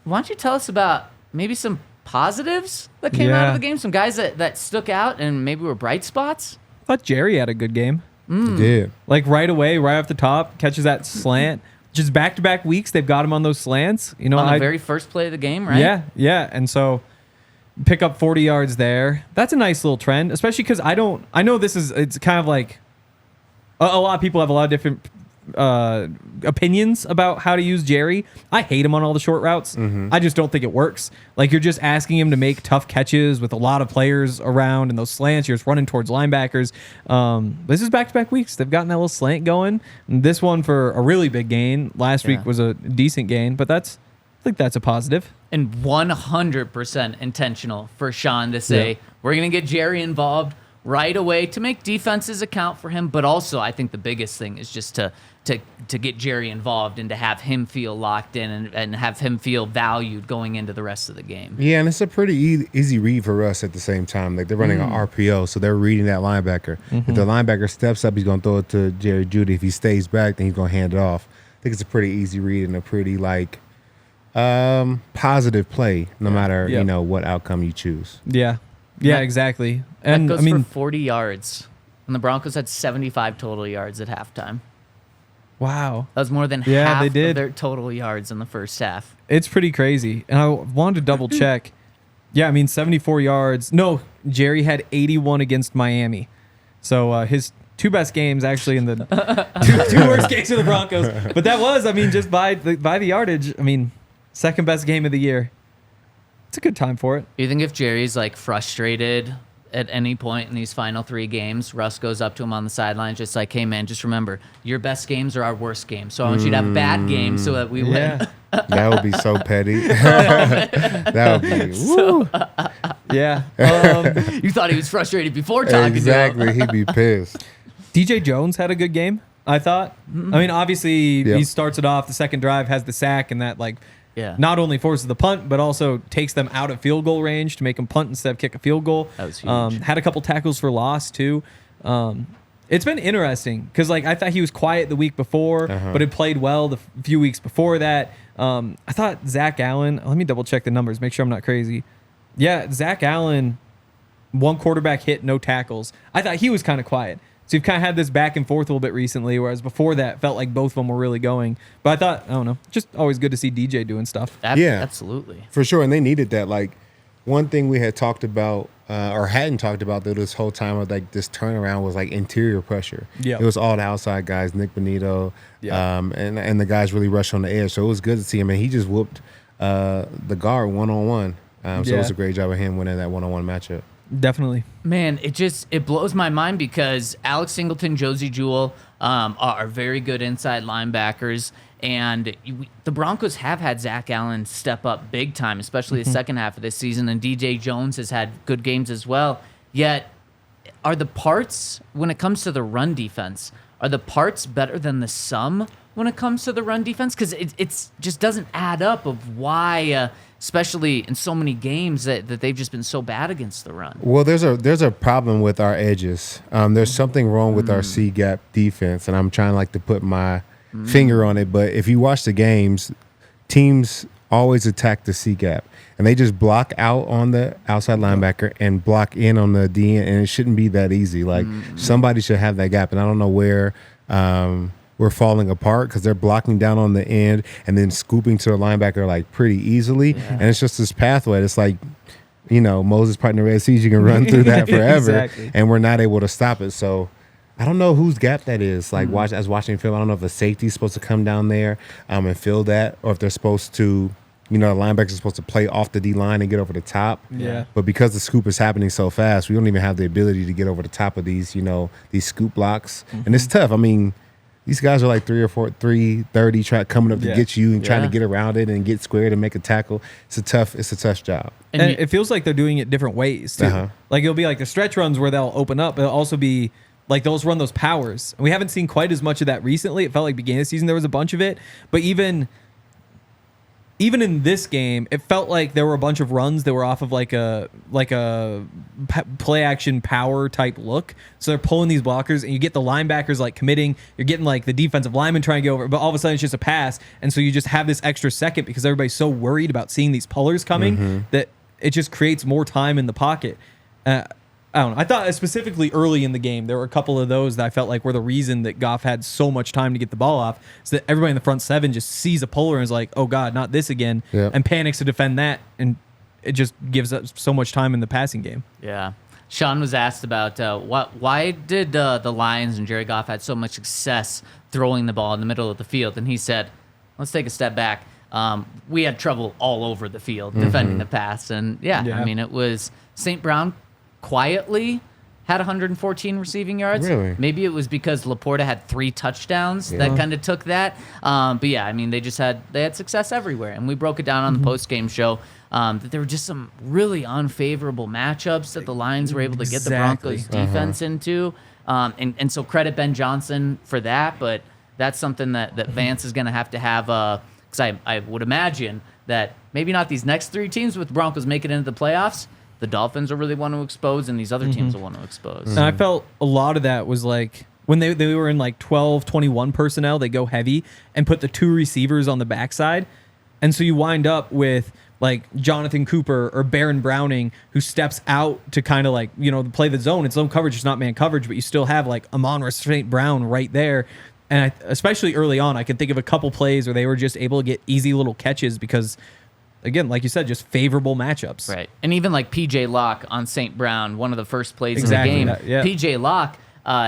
why don't you tell us about maybe some positives that came out of the game? Some guys that stuck out and maybe were bright spots? I thought Jerry had a good game. He did. Like right away, right off the top, catches that slant. Just back-to-back weeks, they've got him on those slants. You know, on the very first play of the game, right? Yeah. And so pick up 40 yards there. That's a nice little trend, especially because I know it's kind of like a lot of people have a lot of different opinions about how to use Jerry. I hate him on all the short routes. I just don't think it works. Like, you're just asking him to make tough catches with a lot of players around, and those slants, you're just running towards linebackers. This is back-to-back weeks. They've gotten that little slant going. And this one for a really big gain. Last week was a decent gain, but I think that's a positive. And 100% intentional for Sean to say, we're going to get Jerry involved right away to make defenses account for him. But also, I think the biggest thing is just to get Jerry involved and to have him feel locked in and have him feel valued going into the rest of the game. Yeah, and it's a pretty easy read for us at the same time. Like, they're running an RPO, so they're reading that linebacker. If the linebacker steps up, he's going to throw it to Jerry Jeudy. If he stays back, then he's going to hand it off. I think it's a pretty easy read and a pretty, positive play, no matter, what outcome you choose. Yeah, exactly. And that goes for 40 yards. And the Broncos had 75 total yards at halftime. Wow. That was more than half of their total yards in the first half. It's pretty crazy. And I wanted to double check. 74 yards. No, Jerry had 81 against Miami. So his two best games actually in the two worst games of the Broncos. But that was, just by the yardage, second best game of the year. It's a good time for it. You think if Jerry's frustrated at any point in these final three games, Russ goes up to him on the sideline just like, hey, man, just remember, your best games are our worst games. So I want you to have bad games so that we win. That would be so petty. That would be, woo. You thought he was frustrated before talking to him. Exactly. He'd be pissed. D.J. Jones had a good game, I thought. Obviously, he starts it off. The second drive has the sack, and that, not only forces the punt, but also takes them out of field goal range to make them punt instead of kick a field goal. That was huge. Had a couple tackles for loss, too. It's been interesting because, I thought he was quiet the week before, but had played well the few weeks before that. I thought Zach Allen, let me double-check the numbers, make sure I'm not crazy. Yeah, Zach Allen, one quarterback hit, no tackles. I thought he was kind of quiet. So you've kind of had this back and forth a little bit recently, whereas before that, felt like both of them were really going. But I thought, I don't know, just always good to see DJ doing stuff. Absolutely. For sure, and they needed that. One thing we had talked about, or hadn't talked about this whole time of this turnaround was interior pressure. Yeah. It was all the outside guys, Nick Bonito, and the guys really rushed on the edge. So it was good to see him, and he just whooped the guard one-on-one. So it was a great job of him winning that one-on-one matchup. Definitely. Man, it blows my mind because Alex Singleton, Josie Jewell are very good inside linebackers, and the Broncos have had Zach Allen step up big time, especially the second half of this season, and DJ Jones has had good games as well. Yet, are the parts, when it comes to the run defense, are the parts better than the sum when it comes to the run defense? Because it just doesn't add up of why... especially in so many games that they've just been so bad against the run. Well, there's a problem with our edges. There's something wrong with our C-gap defense, and I'm trying to put my finger on it. But if you watch the games, teams always attack the C-gap, and they just block out on the outside linebacker and block in on the DN, and it shouldn't be that easy. Somebody should have that gap, and I don't know where we're falling apart because they're blocking down on the end and then scooping to the linebacker pretty easily. And it's just this pathway. It's Moses part in the Red Sea. You can run through that forever. Exactly. And we're not able to stop it. So I don't know whose gap that is. As watching film, I don't know if the safety's supposed to come down there and fill that, or if they're supposed to, the linebackers are supposed to play off the D-line and get over the top. Yeah. But because the scoop is happening so fast, we don't even have the ability to get over the top of these, these scoop blocks. And it's tough. These guys are 330 coming up to get you and trying to get around it and get squared and make a tackle. It's a tough job. And it feels like they're doing it different ways too. It'll be the stretch runs where they'll open up. It'll also be they'll run those powers. And we haven't seen quite as much of that recently. It felt like beginning of the season there was a bunch of it. But even even in this game, it felt like there were a bunch of runs that were off of like a play action power type look. So they're pulling these blockers, and you get the linebackers like committing. You're getting like the defensive lineman trying to get over, but all of a sudden it's just a pass, and so you just have this extra second because everybody's so worried about seeing these pullers coming that it just creates more time in the pocket. I don't know. I thought specifically early in the game, there were a couple of those that I felt like were the reason that Goff had so much time to get the ball off, so that everybody in the front seven just sees a puller and is like, oh God, not this again, and panics to defend that, and it just gives us so much time in the passing game. Yeah. Sean was asked about why did the Lions and Jerry Goff had so much success throwing the ball in the middle of the field, and he said, let's take a step back. We had trouble all over the field defending the pass, and I mean, it was St. Brown quietly had 114 receiving yards. Really? Maybe it was because LaPorta had 3 touchdowns that kind of took that. But yeah, I mean, they had success everywhere, and we broke it down on the post-game show that there were just some really unfavorable matchups that the Lions were able to get the Broncos defense into. And so credit Ben Johnson for that, but that's something that Vance is going to have, because I would imagine that maybe not these next 3 teams with the Broncos making it into the playoffs, the Dolphins will really want to expose, and these other teams will want to expose. And I felt a lot of that was like when they were in like 12, 21 personnel, they go heavy and put the 2 receivers on the backside. And so you wind up with like Jonathan Cooper or Baron Browning, who steps out to kind of like, play the zone. It's zone coverage, it's not man coverage, but you still have like Amon-Ra St. Brown right there. And especially early on, I could think of a couple plays where they were just able to get easy little catches because, again, like you said, just favorable matchups. Right. And even like P.J. Locke on St. Brown, one of the first plays in the game. P.J. Locke,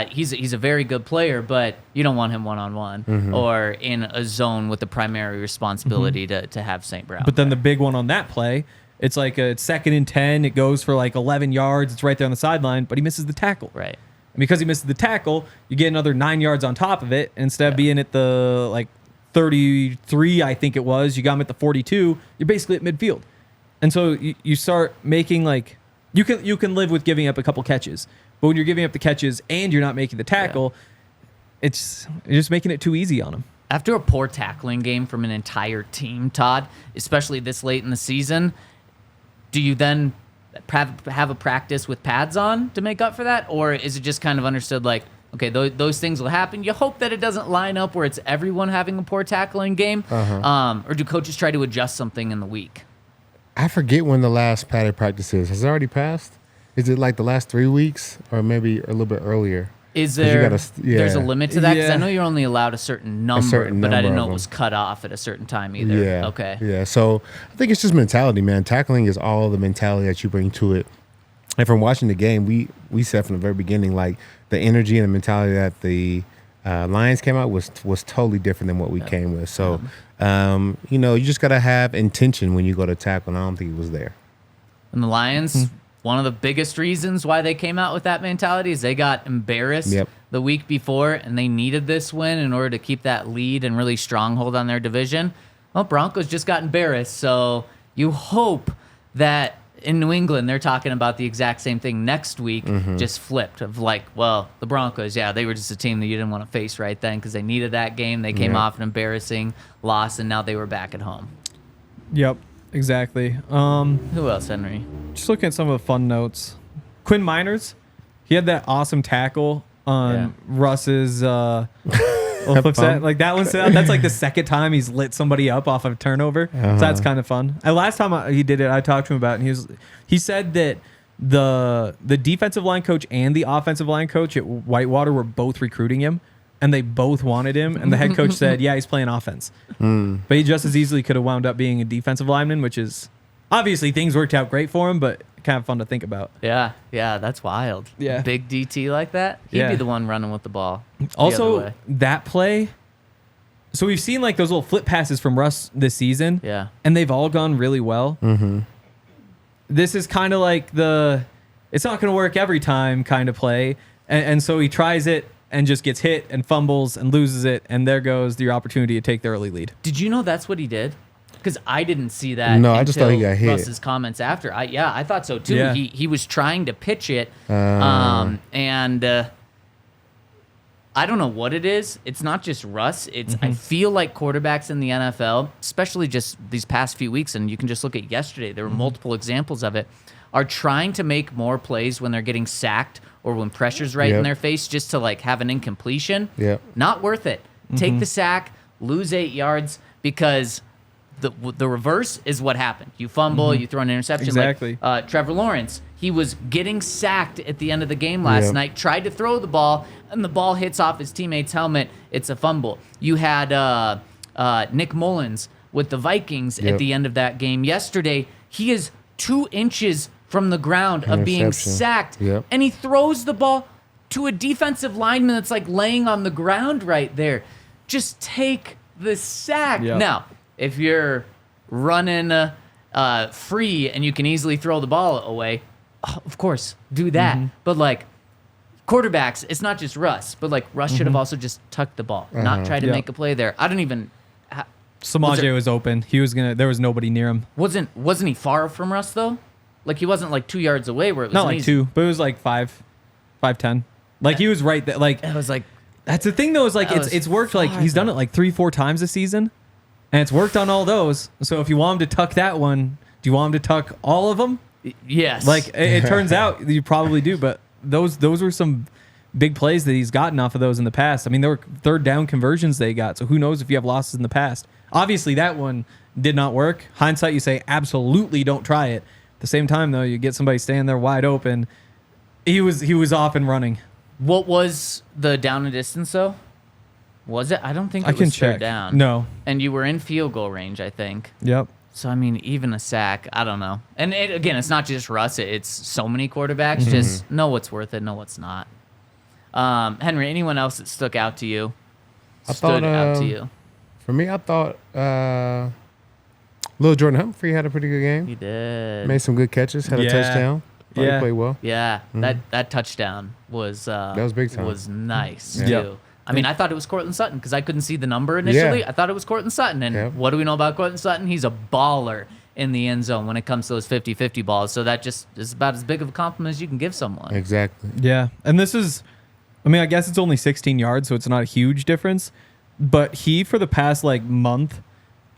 he's a very good player, but you don't want him one-on-one or in a zone with the primary responsibility to have St. Brown. But then the big one on that play, it's like a 2nd and 10. It goes for like 11 yards. It's right there on the sideline, but he misses the tackle. Right. And because he misses the tackle, you get another 9 yards on top of it. Instead of being at the like 33, I think it was, you got him at the 42. You're basically at midfield, and so you start making like you can live with giving up a couple catches, but when you're giving up the catches and you're not making the tackle, you're just making it too easy on them. After a poor tackling game from an entire team, Todd, especially this late in the season, do you then have a practice with pads on to make up for that, or is it just kind of understood like, okay, those things will happen. You hope that it doesn't line up where it's everyone having a poor tackling game, or do coaches try to adjust something in the week? I forget when the last padded practice is. Has it already passed? Is it like the last 3 weeks, or maybe a little bit earlier? Is there? There's a limit to that because I know you're only allowed a certain number, but I didn't know it was cut off at a certain time either. Yeah. Okay. Yeah. So I think it's just mentality, man. Tackling is all the mentality that you bring to it. And from watching the game, we said from the very beginning, like the energy and the mentality that the Lions came out was totally different than what we came with. So, you just got to have intention when you go to tackle, and I don't think it was there. And the Lions, one of the biggest reasons why they came out with that mentality is they got embarrassed the week before, and they needed this win in order to keep that lead and really stronghold on their division. Well, Broncos just got embarrassed, so you hope that in New England, they're talking about the exact same thing next week, just flipped of like, well, the Broncos, they were just a team that you didn't want to face right then because they needed that game. They came off an embarrassing loss, and now they were back at home. Yep, exactly. Who else, Henry? Just looking at some of the fun notes. Quinn Miners, he had that awesome tackle on Russ's flip. Like that's like the second time he's lit somebody up off of a turnover. So that's kind of fun. And last time he did it, I talked to him about it, and he said that the defensive line coach and the offensive line coach at Whitewater were both recruiting him, and they both wanted him. And the head coach said, "Yeah, he's playing offense," but he just as easily could have wound up being a defensive lineman, which is obviously things worked out great for him, but kind of fun to think about. Yeah, that's wild. Yeah, big DT like that, he'd be the one running with the ball. Also, that play. So we've seen like those little flip passes from Russ this season. Yeah, and they've all gone really well. This is kind of like it's not going to work every time kind of play, and so he tries it and just gets hit and fumbles and loses it, and there goes your opportunity to take the early lead. Did you know that's what he did? Because I didn't see that. No, I just thought he got hit. Russ's comments after. I thought so too. Yeah. He was trying to pitch it, and I don't know what it is. It's not just Russ. I feel like quarterbacks in the NFL, especially just these past few weeks, and you can just look at yesterday, there were multiple examples of it, are trying to make more plays when they're getting sacked or when pressure's right in their face just to like have an incompletion. Yep. Not worth it. Take the sack, lose 8 yards, because the reverse is what happened. You fumble, you throw an interception. Exactly. Like, Trevor Lawrence, he was getting sacked at the end of the game last night, tried to throw the ball, and the ball hits off his teammate's helmet. It's a fumble. You had Nick Mullins with the Vikings at the end of that game yesterday. He is 2 inches from the ground of being sacked, and he throws the ball to a defensive lineman that's like laying on the ground right there. Just take the sack. Now, if you're running free and you can easily throw the ball away, of course, do that. But like quarterbacks, it's not just Russ, but like Russ should have also just tucked the ball, not try to make a play there. I don't even. Samaje was open. He was gonna. There was nobody near him. Wasn't he far from Russ though? Like he wasn't like 2 yards away where it was not like 2, but it was like 5'10". Like he was right there. Like it was like. That's the thing though. Is like it's worked. Like he's done it like 3-4 times this season. And it's worked on all those. So if you want him to tuck that one, do you want him to tuck all of them? Yes. Like it turns out you probably do, but those were some big plays that he's gotten off of those in the past. I mean, there were 3rd down conversions they got. So who knows if you have losses in the past? Obviously, that one did not work. Hindsight, you say absolutely don't try it. At the same time, though, you get somebody standing there wide open. He was off and running. What was the down and distance though? Was it? I don't think it was 3rd down. No. And you were in field goal range, I think. Yep. So, I mean, even a sack, I don't know. And again, it's not just Russ. It's so many quarterbacks. Just know what's worth it, know what's not. Henry, anyone else that stuck out to you? For me, I thought Lil'Jordan Humphrey had a pretty good game. He did. Made some good catches, had a touchdown. Thought he played well. Yeah, that touchdown was that was big time. Was nice, Yeah. too. I mean, I thought it was Cortland Sutton because I couldn't see the number initially. I thought it was Cortland Sutton. And what do we know about Cortland Sutton? He's a baller in the end zone when it comes to those 50-50 balls. So that just is about as big of a compliment as you can give someone. Exactly. Yeah. And this is, I mean, I guess it's only 16 yards, so it's not a huge difference. But he, for the past like month,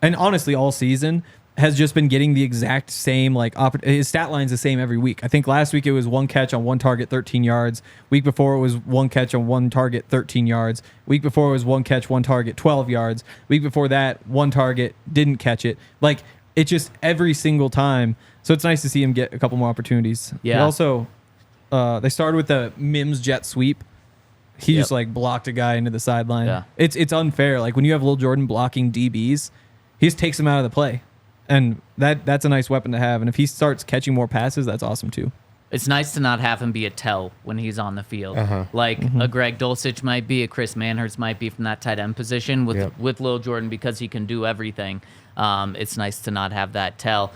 and honestly all season, has just been getting the exact same, like, his stat line's the same every week. I think last week it was 1 catch on 1 target, 13 yards. Week before it was 1 catch on 1 target, 13 yards. Week before it was 1 catch, 1 target, 12 yards. Week before that, 1 target, didn't catch it. Like, it just every single time. So it's nice to see him get a couple more opportunities. Yeah. He also, they started with the Mims jet sweep. He just, like, blocked a guy into the sideline. Yeah. It's unfair. Like, when you have Lil'Jordan blocking DBs, he just takes him out of the play. And that's a nice weapon to have. And if he starts catching more passes, that's awesome too. It's nice to not have him be a tell when he's on the field. Like a Greg Dulcich might be, a Chris Manhurst might be from that tight end position with Lil'Jordan because he can do everything. It's nice to not have that tell.